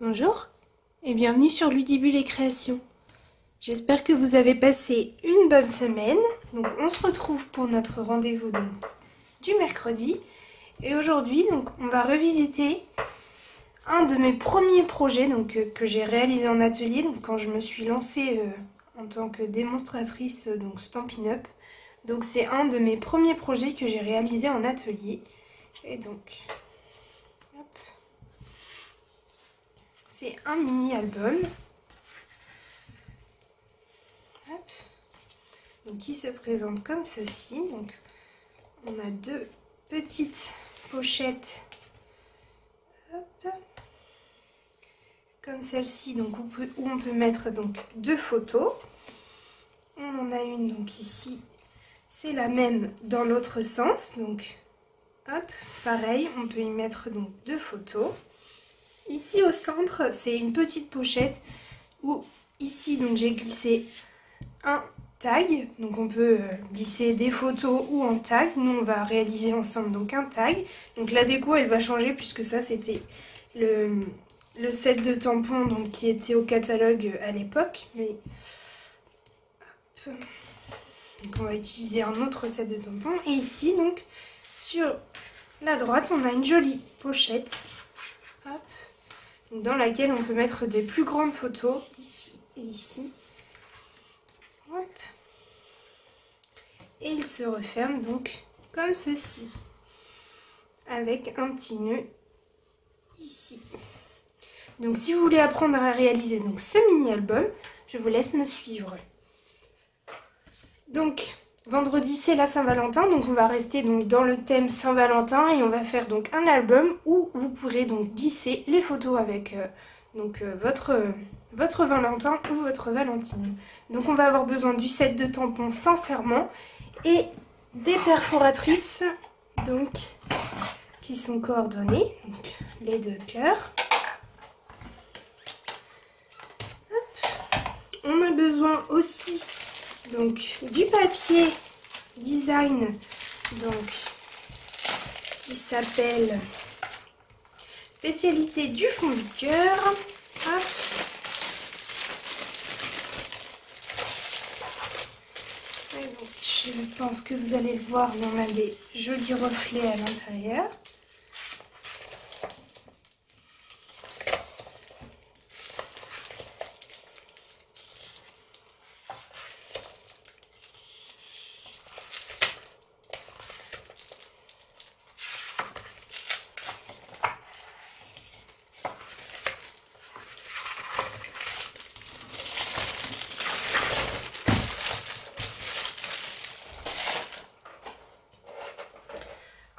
Bonjour et bienvenue sur Ludibule et Création. J'espère que vous avez passé une bonne semaine. Donc on se retrouve pour notre rendez-vous du mercredi. Et aujourd'hui on va revisiter un de mes premiers projets que j'ai réalisé en atelier quand je me suis lancée en tant que démonstratrice Stampin' Up. Donc c'est un de mes premiers projets que j'ai réalisé en atelier. Et donc hop. C'est un mini-album qui se présente comme ceci. Donc, on a deux petites pochettes comme celle-ci, où on peut mettre deux photos. On en a une ici, c'est la même dans l'autre sens. Donc, hop, pareil, on peut y mettre deux photos. Ici au centre, c'est une petite pochette où ici j'ai glissé un tag. Donc on peut glisser des photos ou un tag. Nous on va réaliser ensemble un tag. Donc la déco elle va changer puisque ça c'était le set de tampons qui était au catalogue à l'époque. Mais hop. Donc on va utiliser un autre set de tampons. Et ici sur la droite on a une jolie pochette. Hop. Dans laquelle on peut mettre des plus grandes photos, ici et ici. Hop. Et il se referme comme ceci, avec un petit nœud ici. Donc si vous voulez apprendre à réaliser ce mini-album, je vous laisse me suivre. Donc vendredi c'est la Saint-Valentin, donc on va rester dans le thème Saint-Valentin et on va faire un album où vous pourrez glisser les photos avec votre Valentin ou votre Valentine. Donc on va avoir besoin du set de tampons sincèrement et des perforatrices qui sont coordonnées, les deux cœurs. Hop. On a besoin aussi du papier design qui s'appelle spécialité du fond du cœur. Hop. Je pense que vous allez le voir, mais on a des jolis reflets à l'intérieur.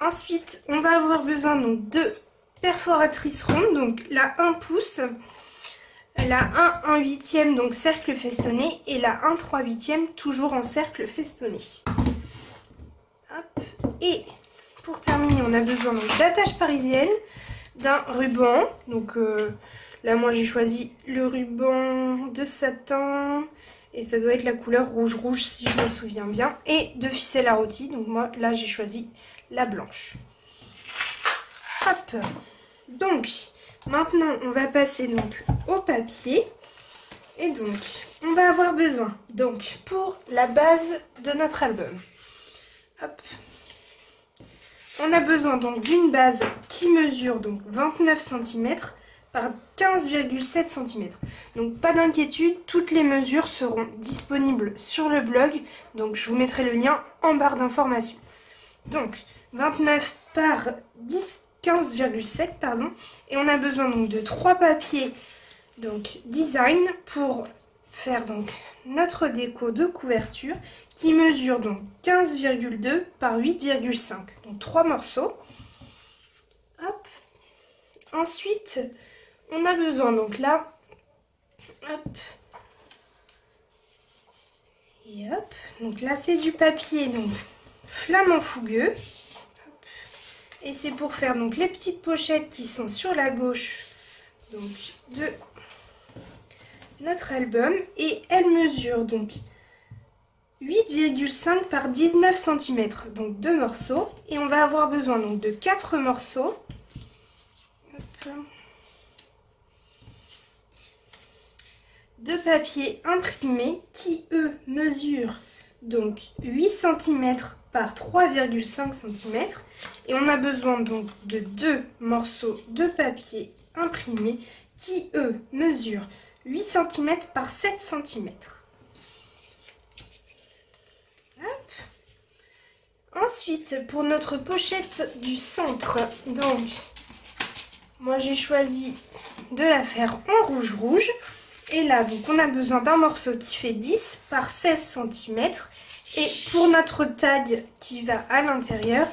Ensuite, on va avoir besoin de perforatrices rondes, la 1 pouce, la 1/8 cercle festonné et la 1/3/8 toujours en cercle festonné. Hop. Et pour terminer, on a besoin d'attaches parisiennes, d'un ruban. Là moi j'ai choisi le ruban de satin et ça doit être la couleur rouge si je me souviens bien, et de ficelle à rôti. Donc moi là j'ai choisi la blanche. Hop. Donc maintenant on va passer au papier et on va avoir besoin pour la base de notre album. Hop. On a besoin d'une base qui mesure 29 cm par 15,7 cm. Donc pas d'inquiétude, toutes les mesures seront disponibles sur le blog. Donc je vous mettrai le lien en barre d'informations. Donc 29 par 15,7 pardon. Et on a besoin de 3 papiers design pour faire notre déco de couverture qui mesure 15,2 par 8,5. Donc 3 morceaux. Hop. Ensuite, on a besoin là, hop, et hop. Donc là c'est du papier flamand fougueux. Hop. Et c'est pour faire les petites pochettes qui sont sur la gauche de notre album, et elle mesure 8,5 par 19 cm, donc 2 morceaux, et on va avoir besoin de 4 morceaux. Hop. de papier imprimé qui, eux, mesurent donc 8 cm par 3,5 cm. Et on a besoin donc de 2 morceaux de papier imprimé qui, eux, mesurent 8 cm par 7 cm. Ensuite, pour notre pochette du centre, donc, moi j'ai choisi de la faire en rouge. Et là, donc, on a besoin d'un morceau qui fait 10 par 16 cm. Et pour notre taille qui va à l'intérieur,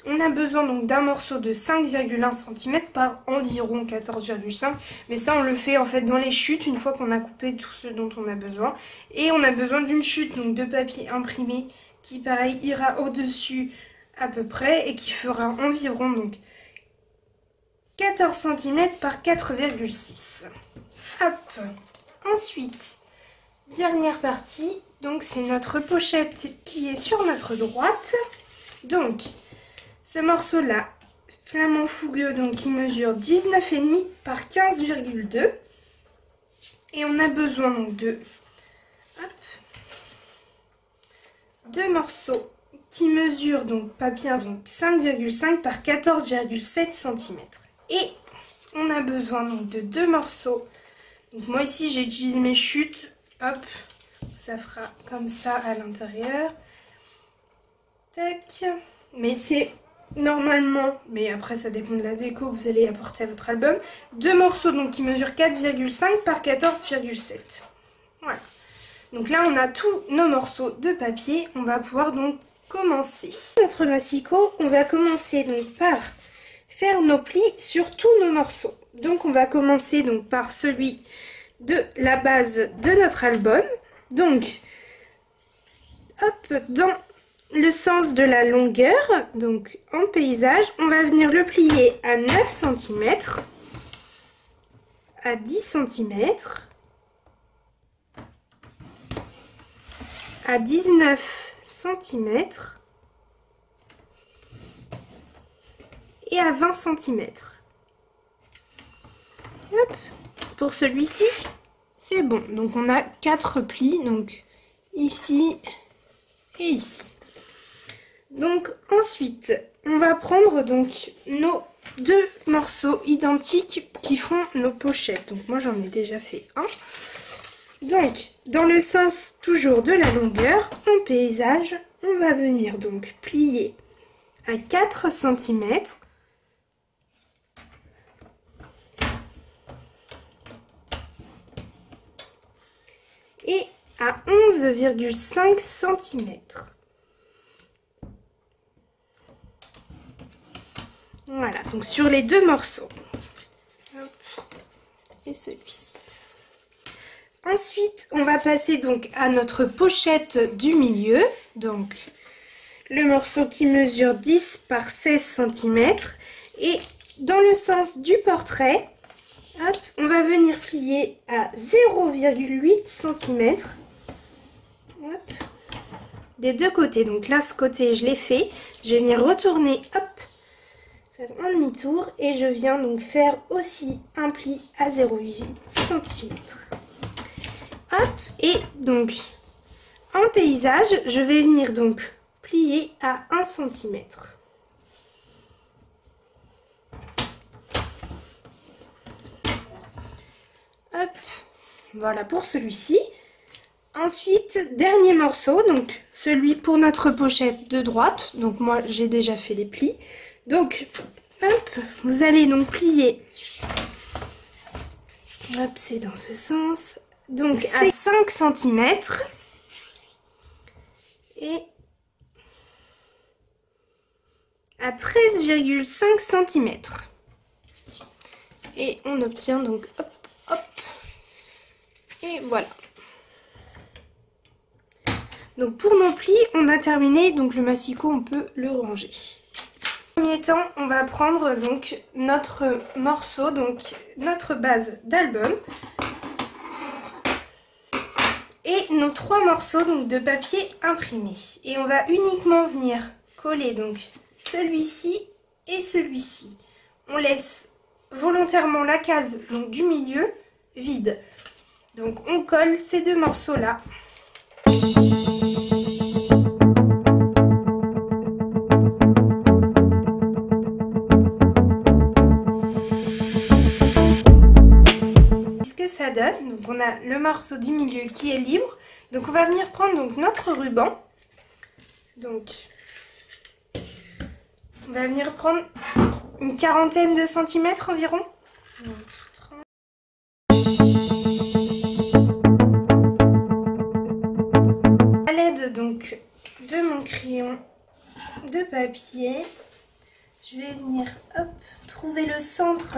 on a besoin donc d'un morceau de 5,1 cm par environ 14,5 cm. Mais ça, on le fait en fait dans les chutes une fois qu'on a coupé tout ce dont on a besoin. Et on a besoin d'une chute donc de papier imprimé qui, pareil, ira au-dessus à peu près et qui fera environ donc 14 cm par 4,6 cm. Hop. Ensuite, dernière partie, donc c'est notre pochette qui est sur notre droite. Donc, ce morceau-là, flamand fougueux, donc qui mesure 19,5 par 15,2. Et on a besoin donc de deux morceaux qui mesurent donc papier donc 5,5 par 14,7 cm. Et on a besoin donc de deux morceaux. Donc moi ici j'ai utilisé mes chutes. Hop, ça fera comme ça à l'intérieur. Tac. Mais c'est normalement, mais après ça dépend de la déco que vous allez apporter à votre album, deux morceaux donc qui mesurent 4,5 par 14,7. Voilà. Donc là on a tous nos morceaux de papier. On va pouvoir donc commencer. Notre massicot, on va commencer donc par faire nos plis sur tous nos morceaux. Donc on va commencer donc par celui de la base de notre album. Donc hop, dans le sens de la longueur, donc en paysage, on va venir le plier à 9 cm, à 10 cm, à 19 cm et à 20 cm. Hop. Pour celui-ci, c'est bon. Donc on a 4 plis, donc ici et ici. Donc ensuite, on va prendre donc nos deux morceaux identiques qui font nos pochettes. Donc moi j'en ai déjà fait un. Donc dans le sens toujours de la longueur, en paysage, on va venir donc plier à 4 cm. Et à 11,5 cm. Voilà, donc sur les deux morceaux. Hop. Et celui-ci. Ensuite, on va passer donc à notre pochette du milieu. Donc, le morceau qui mesure 10 par 16 cm. Et dans le sens du portrait, hop, on va venir plier à 0,8 cm. Hop. Des deux côtés. Donc là, ce côté, je l'ai fait. Je vais venir retourner, hop, faire un demi-tour. Et je viens donc faire aussi un pli à 0,8 cm. Hop. Et donc, en paysage, je vais venir donc plier à 1 cm. Hop, voilà pour celui-ci. Ensuite, dernier morceau, donc celui pour notre pochette de droite. Donc moi, j'ai déjà fait les plis. Donc, hop, vous allez donc plier. Hop, c'est dans ce sens. Donc à 5 cm. Et à 13,5 cm. Et on obtient donc, hop, hop. Et voilà. Donc pour nos plis, on a terminé. Donc le massicot, on peut le ranger. En premier temps, on va prendre donc notre morceau, donc notre base d'album. Et nos 3 morceaux donc, de papier imprimé. Et on va uniquement venir coller donc celui-ci et celui-ci. On laisse volontairement la case donc, du milieu vide. Donc on colle ces deux morceaux là. Ce que ça donne, donc on a le morceau du milieu qui est libre. Donc on va venir prendre donc notre ruban. Donc on va venir prendre une quarantaine de centimètres environ. À l'aide donc de mon crayon de papier, je vais venir trouver le centre.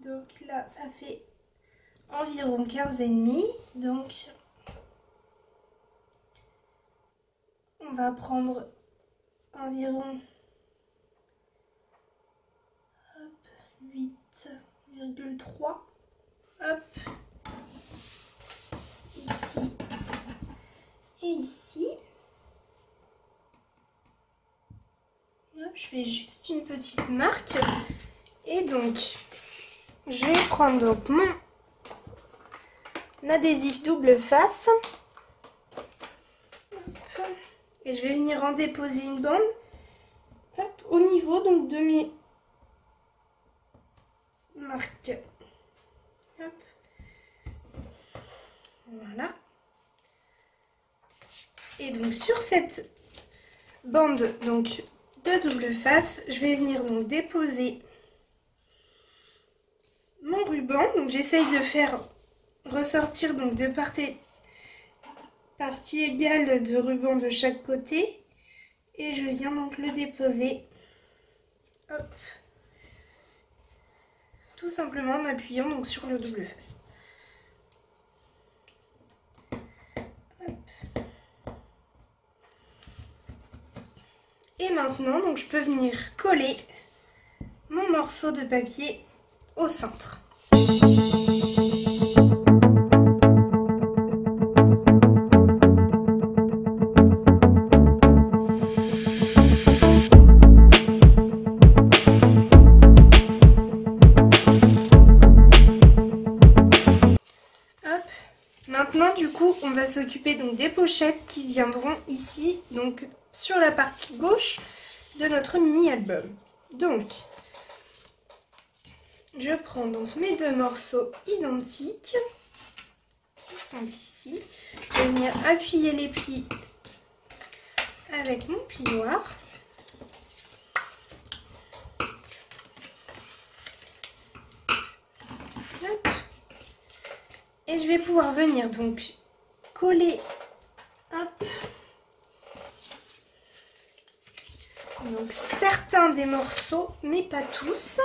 Donc là ça fait environ 15,5. Donc on va prendre environ 8,3. Ici et ici. Je fais juste une petite marque. Et donc je vais prendre donc mon adhésif double face. Et je vais venir en déposer une bande au niveau donc de mes marques. Voilà. Et donc sur cette bande donc de double face, je vais venir donc déposer mon ruban. Donc j'essaye de faire ressortir donc de partie égale de ruban de chaque côté. Et je viens donc le déposer. Tout simplement en appuyant donc sur le double face. Et maintenant, donc je peux venir coller mon morceau de papier au centre. Maintenant du coup on va s'occuper donc des pochettes qui viendront ici, donc sur la partie gauche de notre mini album. Donc je prends donc mes deux morceaux identiques qui sont ici. Je vais venir appuyer les plis avec mon plioir. Hop. Et je vais pouvoir venir donc coller donc certains des morceaux, mais pas tous,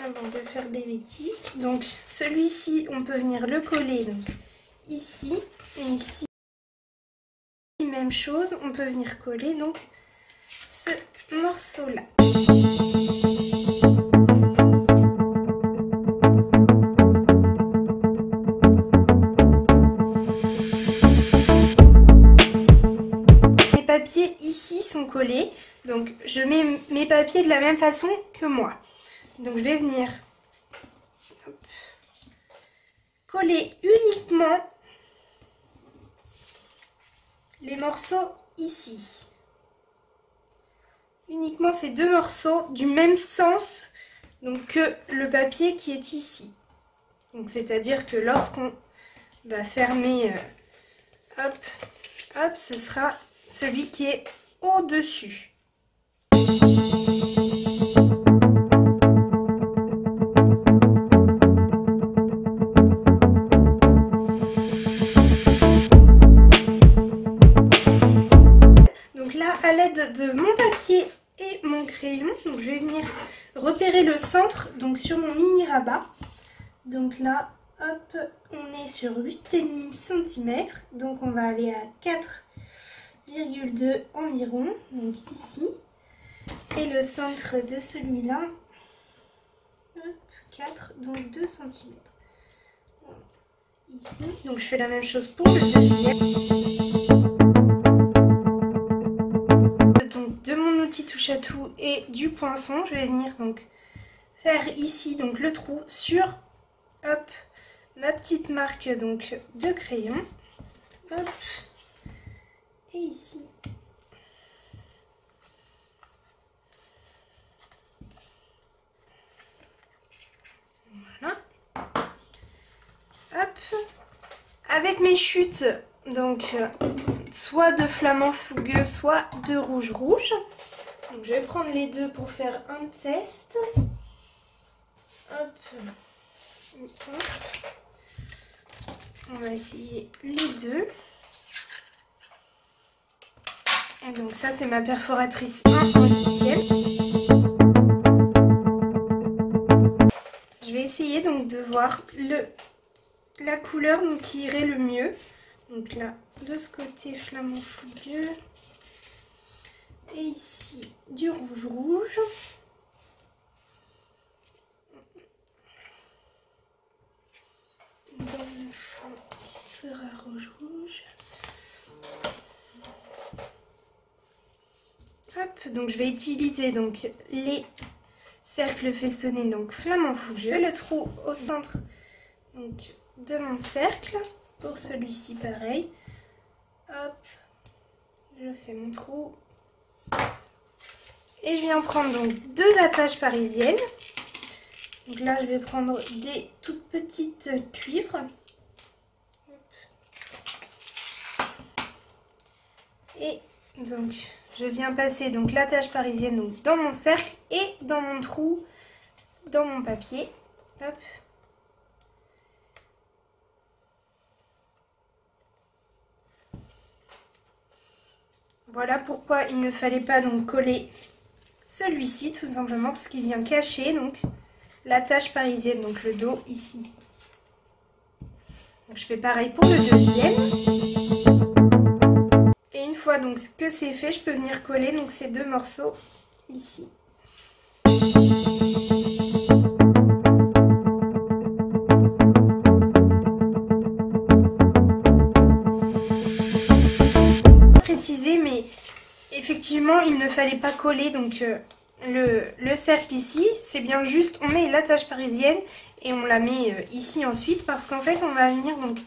avant de faire des bêtises. Donc celui-ci, on peut venir le coller donc ici et ici. Même chose, on peut venir coller donc ce morceau-là. Ici sont collés, donc je mets mes papiers de la même façon que moi. Donc je vais venir coller uniquement les morceaux ici. Uniquement ces deux morceaux du même sens donc, que le papier qui est ici. Donc c'est-à-dire que lorsqu'on va fermer, ce sera celui qui est au-dessus. Donc là, à l'aide de mon papier et mon crayon, donc je vais venir repérer le centre donc sur mon mini rabat. Donc là, hop, on est sur 8,5 cm. Donc on va aller à 4,2 environ, donc ici, et le centre de celui-là, 4, donc 2 cm. Ici, donc je fais la même chose pour le deuxième. Donc de mon outil touche à tout et du poinçon, je vais venir donc faire ici donc le trou sur hop, ma petite marque donc de crayon. Hop. Et ici. Voilà. Hop. Avec mes chutes, donc soit de flamant fougueux, soit de rouge rouge. Donc je vais prendre les deux pour faire un test. Hop. Hop. On va essayer les deux. Et donc ça c'est ma perforatrice 1 en 8e. Je vais essayer donc de voir la couleur donc, qui irait le mieux. Donc là, de ce côté flamant fougueux. Et ici, du rouge rouge. Dans le fond qui sera rouge rouge. Hop, donc je vais utiliser donc les cercles festonnés donc flamant fougueux, le trou au centre donc de mon cercle. Pour celui-ci pareil. Hop, je fais mon trou. Et je viens prendre donc 2 attaches parisiennes. Donc là je vais prendre des toutes petites cuivres. Et donc je viens passer donc l'attache parisienne donc, dans mon cercle et dans mon trou, dans mon papier. Hop. Voilà pourquoi il ne fallait pas donc coller celui-ci, tout simplement parce qu'il vient cacher donc l'attache parisienne, donc le dos ici. Donc je fais pareil pour le deuxième. Et une fois donc que c'est fait, je peux venir coller donc ces 2 morceaux ici. Préciser, mais effectivement il ne fallait pas coller donc le cercle ici, c'est bien juste on met l'attache parisienne et on la met ici ensuite, parce qu'en fait on va venir donc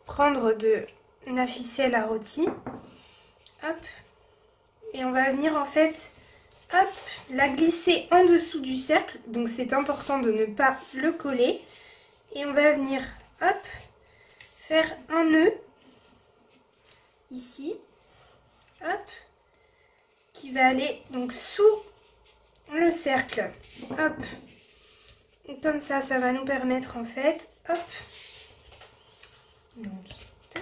prendre de la ficelle à rôti, hop, et on va venir en fait hop, la glisser en dessous du cercle, donc c'est important de ne pas le coller, et on va venir hop, faire un nœud ici, hop, qui va aller donc sous le cercle, hop, comme ça, ça va nous permettre en fait, hop, donc, tac,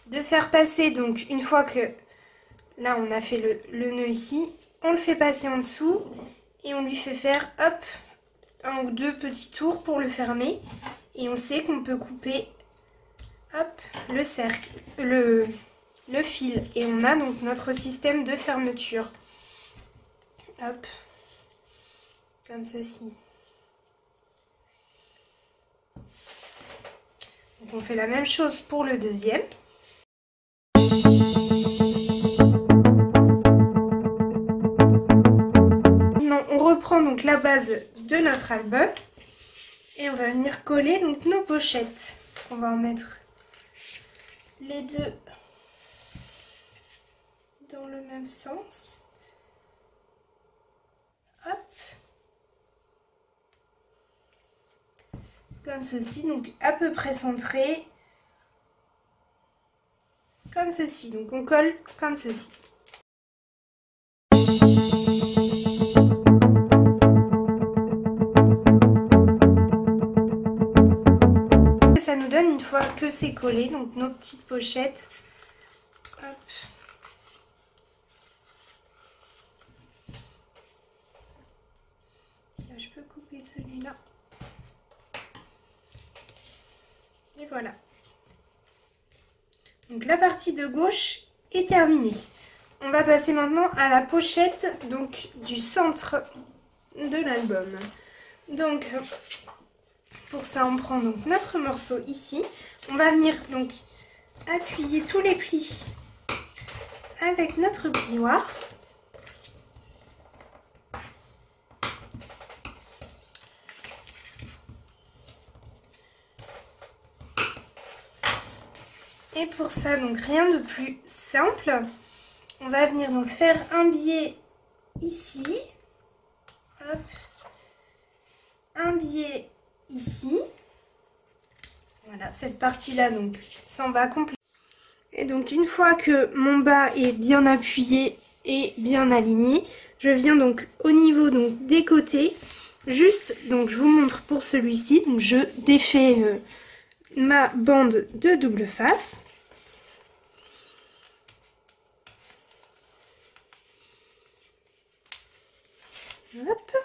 de faire passer donc une fois que là on a fait le nœud ici, on le fait passer en dessous et on lui fait faire hop, 1 ou 2 petits tours pour le fermer, et on sait qu'on peut couper hop, le cercle, le fil, et on a donc notre système de fermeture. Hop, comme ceci. Donc on fait la même chose pour le deuxième. Maintenant on reprend donc la base de notre album et on va venir coller donc nos pochettes. On va en mettre les 2 dans le même sens. Hop. Comme ceci, donc à peu près centré. Comme ceci, donc on colle comme ceci. Ça nous donne, une fois que c'est collé, donc nos petites pochettes. Hop. Là, je peux couper celui-là. Et voilà. Donc la partie de gauche est terminée. On va passer maintenant à la pochette donc du centre de l'album. Donc pour ça on prend donc notre morceau ici. On va venir donc appuyer tous les plis avec notre plioir. Et pour ça, donc rien de plus simple. On va venir donc faire un biais ici. Hop. Un biais ici. Voilà, cette partie-là donc s'en va complètement. Et donc une fois que mon bas est bien appuyé et bien aligné, je viens donc au niveau donc des côtés. Juste, donc je vous montre pour celui-ci, donc je défais ma bande de double face. Hop.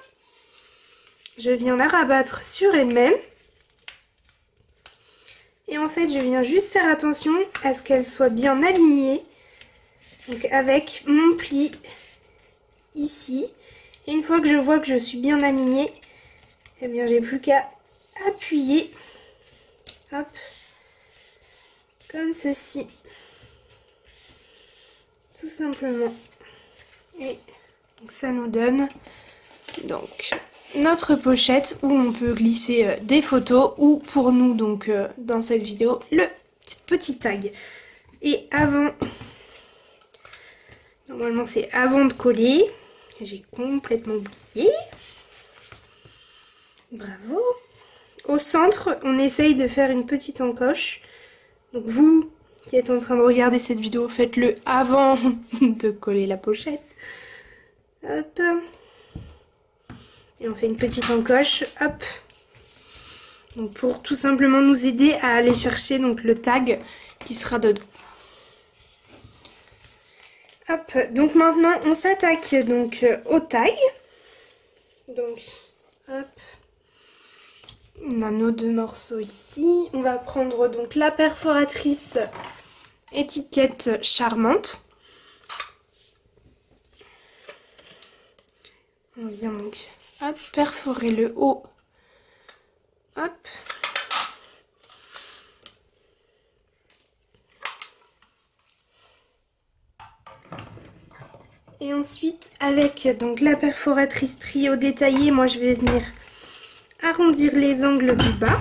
Je viens la rabattre sur elle-même. Et en fait, je viens juste faire attention à ce qu'elle soit bien alignée. Donc avec mon pli ici. Et une fois que je vois que je suis bien alignée, eh bien j'ai plus qu'à appuyer. Hop. Comme ceci. Tout simplement. Et donc ça nous donne donc notre pochette où on peut glisser des photos ou pour nous donc dans cette vidéo le petit tag. Et avant, normalement c'est avant de coller, j'ai complètement oublié. Bravo. Au centre, on essaye de faire une petite encoche. Donc vous qui êtes en train de regarder cette vidéo, faites-le avant de coller la pochette. Hop. Et on fait une petite encoche, hop. Donc pour tout simplement nous aider à aller chercher donc le tag qui sera dedans. Hop, donc maintenant on s'attaque donc au tag. Donc hop. On a nos deux morceaux ici. On va prendre donc la perforatrice étiquette charmante. On vient donc hop, perforer le haut. Hop. Et ensuite avec donc la perforatrice trio détaillée, moi je vais venir arrondir les angles du bas.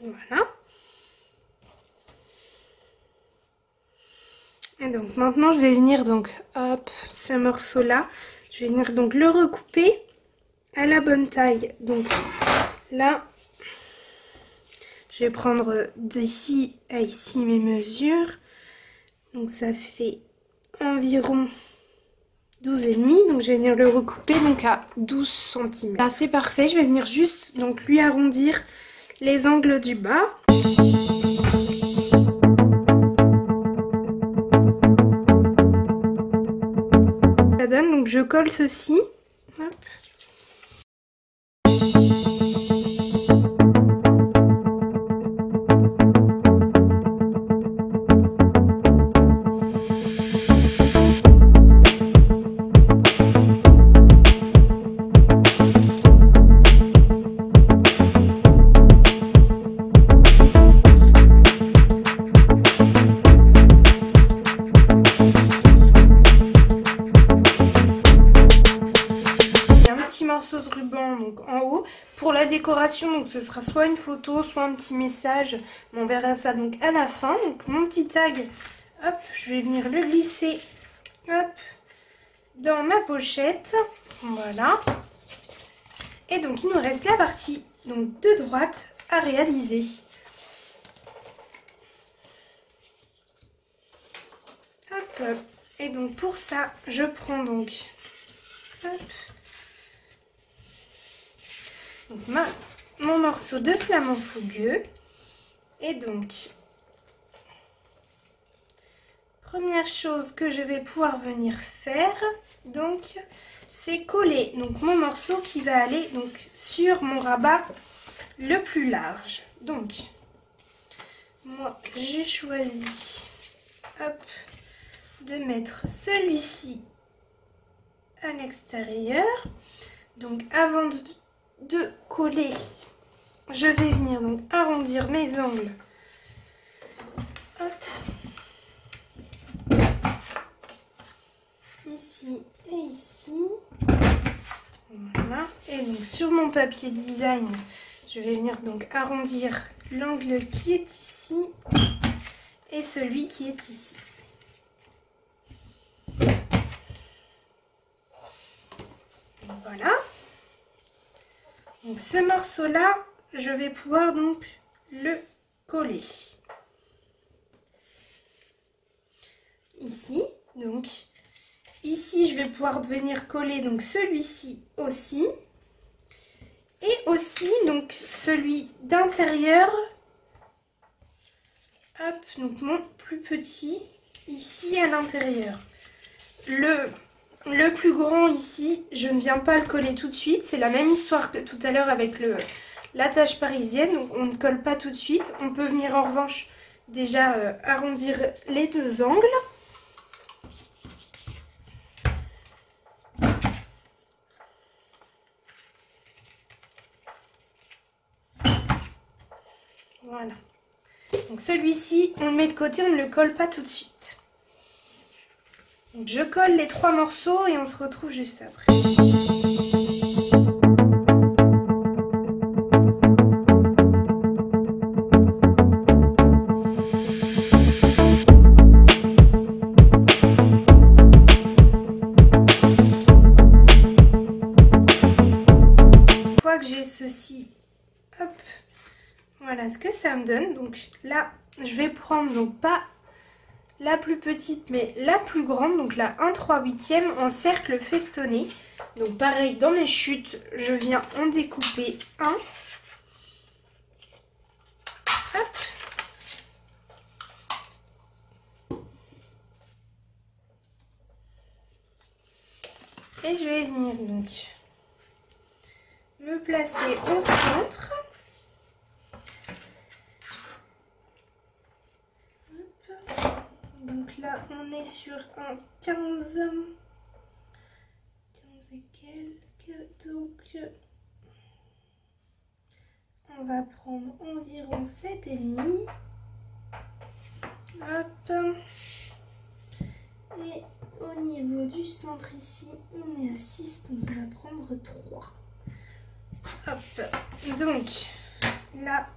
Voilà. Et donc maintenant je vais venir donc hop, ce morceau là, je vais venir donc le recouper à la bonne taille. Donc là, je vais prendre d'ici à ici mes mesures. Donc ça fait environ 12,5. Donc je vais venir le recouper donc à 12 cm. Là c'est parfait, je vais venir juste donc lui arrondir les angles du bas. Ça donne, donc je colle ceci. Hop. Morceau de ruban donc en haut pour la décoration, donc ce sera soit une photo soit un petit message, on verra ça donc à la fin. Donc mon petit tag, hop, je vais venir le glisser hop dans ma pochette, voilà. Et donc il nous reste la partie donc de droite à réaliser. Hop, et donc pour ça je prends donc hop, donc mon morceau de flamant fougueux. Et donc première chose que je vais pouvoir venir faire donc c'est coller donc mon morceau qui va aller donc sur mon rabat le plus large. Donc moi j'ai choisi hop de mettre celui-ci à l'extérieur. Donc avant de coller, je vais venir donc arrondir mes angles. Hop. Ici et ici. Voilà. Et donc sur mon papier design, je vais venir donc arrondir l'angle qui est ici et celui qui est ici. Voilà. Donc ce morceau-là, je vais pouvoir donc le coller. Ici, donc ici je vais pouvoir venir coller donc celui-ci aussi. Et aussi donc celui d'intérieur. Hop, donc mon plus petit ici à l'intérieur. Le plus grand ici, je ne viens pas le coller tout de suite. C'est la même histoire que tout à l'heure avec l'attache parisienne. Donc on ne colle pas tout de suite. On peut venir en revanche déjà arrondir les deux angles. Voilà. Donc celui-ci, on le met de côté, on ne le colle pas tout de suite. Donc je colle les 3 morceaux et on se retrouve juste après. Une fois que j'ai ceci, hop, voilà ce que ça me donne. Donc là, je vais prendre donc pas la plus petite mais la plus grande, donc la 1/3/8 en cercle festonné. Donc pareil, dans mes chutes, je viens en découper un. Hop. Et je vais venir donc me placer au centre. Donc là, on est sur un 15 et quelques. Donc, on va prendre environ 7,5. Hop. Et au niveau du centre ici, on est à 6. Donc, on va prendre 3. Hop. Donc, là,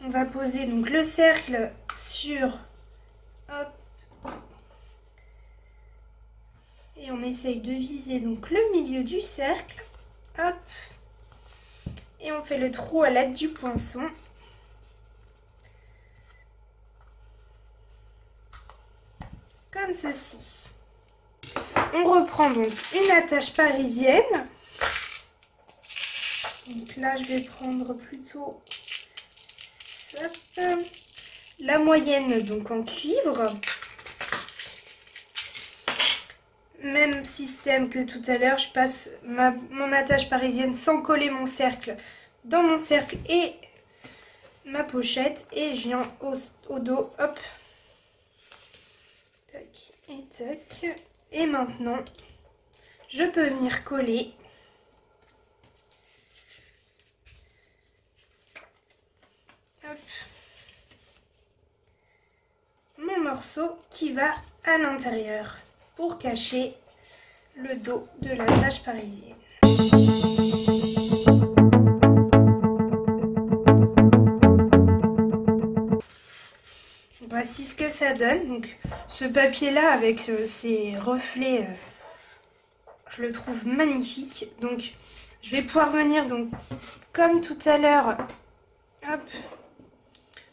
on va poser donc le cercle sur... Hop. Et on essaye de viser donc le milieu du cercle. Hop. Et on fait le trou à l'aide du poinçon. Comme ceci. On reprend donc une attache parisienne. Donc là, je vais prendre plutôt la moyenne donc en cuivre. Même système que tout à l'heure, je passe mon attache parisienne sans coller mon cercle dans mon cercle et ma pochette. Et je viens au dos, hop, tac et tac. Et maintenant, je peux venir coller hop, mon morceau qui va à l'intérieur pour cacher le dos de l'attache parisienne. Voici ce que ça donne. Donc, ce papier-là avec ses reflets, je le trouve magnifique. Donc, je vais pouvoir venir, donc, comme tout à l'heure, hop,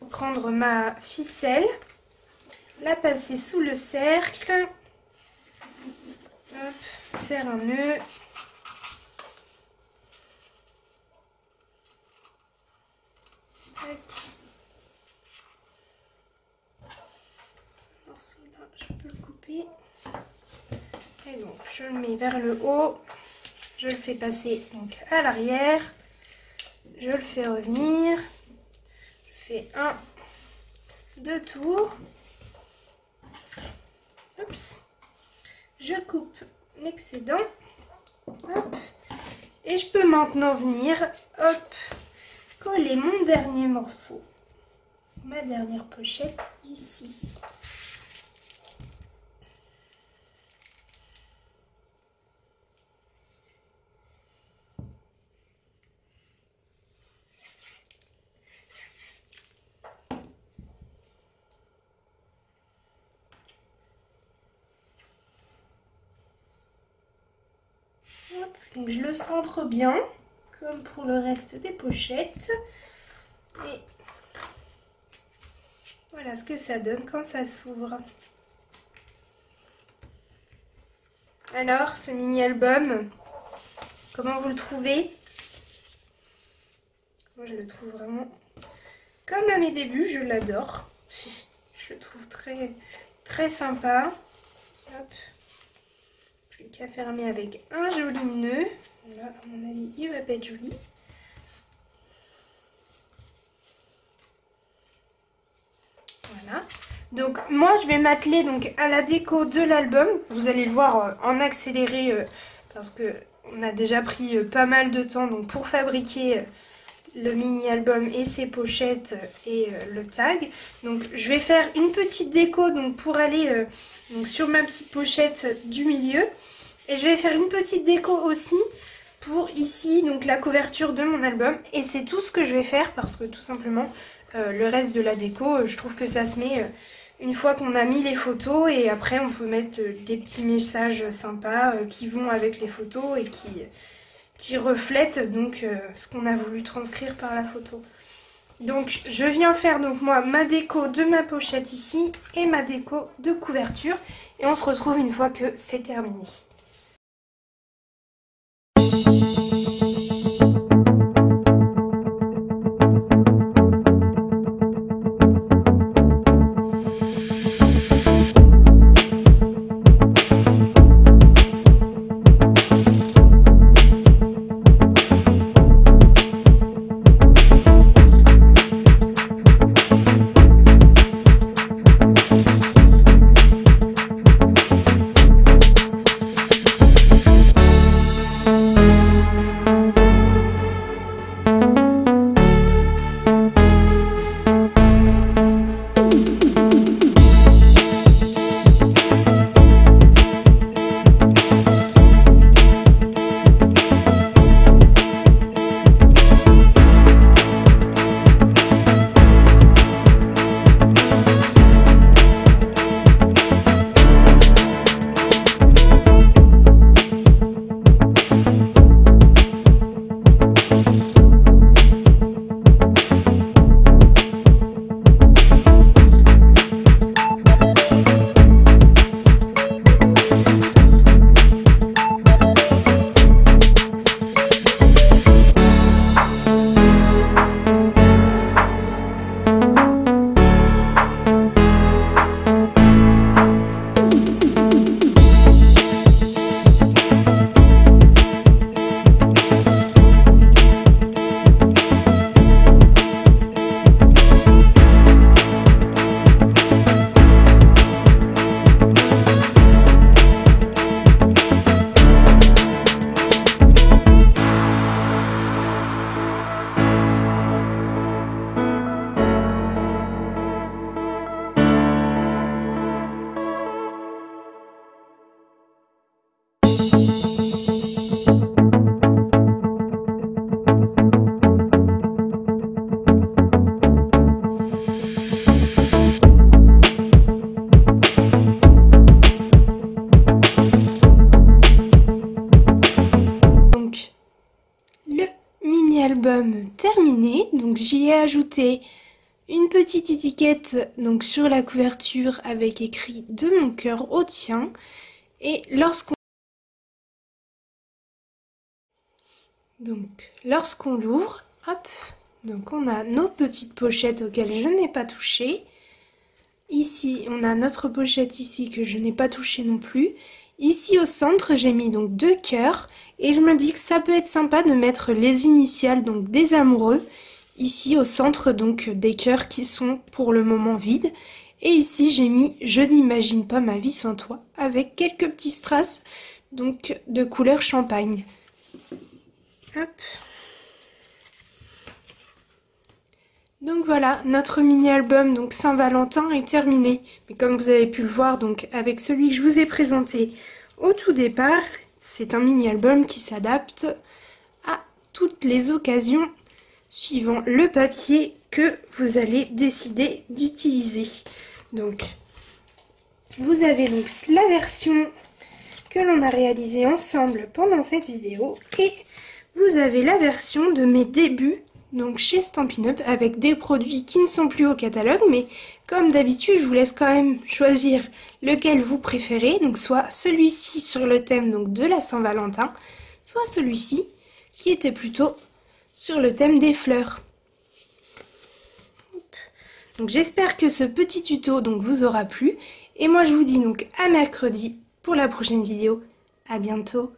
prendre ma ficelle, la passer sous le cercle. Hop, faire un nœud. Tac. Alors celui-là, je peux le couper. Et donc, je le mets vers le haut. Je le fais passer donc à l'arrière. Je le fais revenir. Je fais 1, 2 tours. Oups. Je coupe l'excédent. Hop. Et je peux maintenant venir, hop, coller mon dernier morceau, ma dernière pochette ici. Donc je le centre bien, comme pour le reste des pochettes. Et voilà ce que ça donne quand ça s'ouvre. Alors, ce mini-album, comment vous le trouvez? Moi, je le trouve vraiment comme à mes débuts, je l'adore. Je le trouve très, très sympa. Hop. Plus qu'à fermer avec un joli nœud. Là, à mon avis, il va pas être joli. Voilà. Donc moi je vais m'atteler donc à la déco de l'album. Vous allez le voir en accéléré parce que on a déjà pris pas mal de temps donc pour fabriquer le mini album et ses pochettes et le tag. Donc je vais faire une petite déco donc pour aller donc sur ma petite pochette du milieu et je vais faire une petite déco aussi pour ici donc la couverture de mon album et c'est tout ce que je vais faire parce que tout simplement le reste de la déco je trouve que ça se met une fois qu'on a mis les photos et après on peut mettre des petits messages sympas qui vont avec les photos et qui reflètent donc ce qu'on a voulu transcrire par la photo. Donc je viens faire donc moi ma déco de ma pochette ici et ma déco de couverture et on se retrouve une fois que c'est terminé. Album terminé, donc j'y ai ajouté une petite étiquette donc sur la couverture avec écrit de mon cœur au tien et lorsqu'on l'ouvre, hop, donc on a nos petites pochettes auxquelles je n'ai pas touché. Ici on a notre pochette ici que je n'ai pas touché non plus. Ici au centre j'ai mis donc 2 cœurs et je me dis que ça peut être sympa de mettre les initiales donc des amoureux. Ici au centre donc des cœurs qui sont pour le moment vides. Et ici j'ai mis je n'imagine pas ma vie sans toi avec quelques petits strass donc de couleur champagne. Hop. Donc voilà, notre mini-album donc Saint-Valentin est terminé. Mais comme vous avez pu le voir donc avec celui que je vous ai présenté au tout départ, c'est un mini-album qui s'adapte à toutes les occasions suivant le papier que vous allez décider d'utiliser. Donc vous avez donc la version que l'on a réalisé ensemble pendant cette vidéo. Et vous avez la version de mes débuts, donc chez Stampin' Up, avec des produits qui ne sont plus au catalogue, mais comme d'habitude, je vous laisse quand même choisir lequel vous préférez, donc soit celui-ci sur le thème donc de la Saint-Valentin, soit celui-ci qui était plutôt sur le thème des fleurs. Donc j'espère que ce petit tuto donc vous aura plu, et moi je vous dis donc à mercredi pour la prochaine vidéo. À bientôt.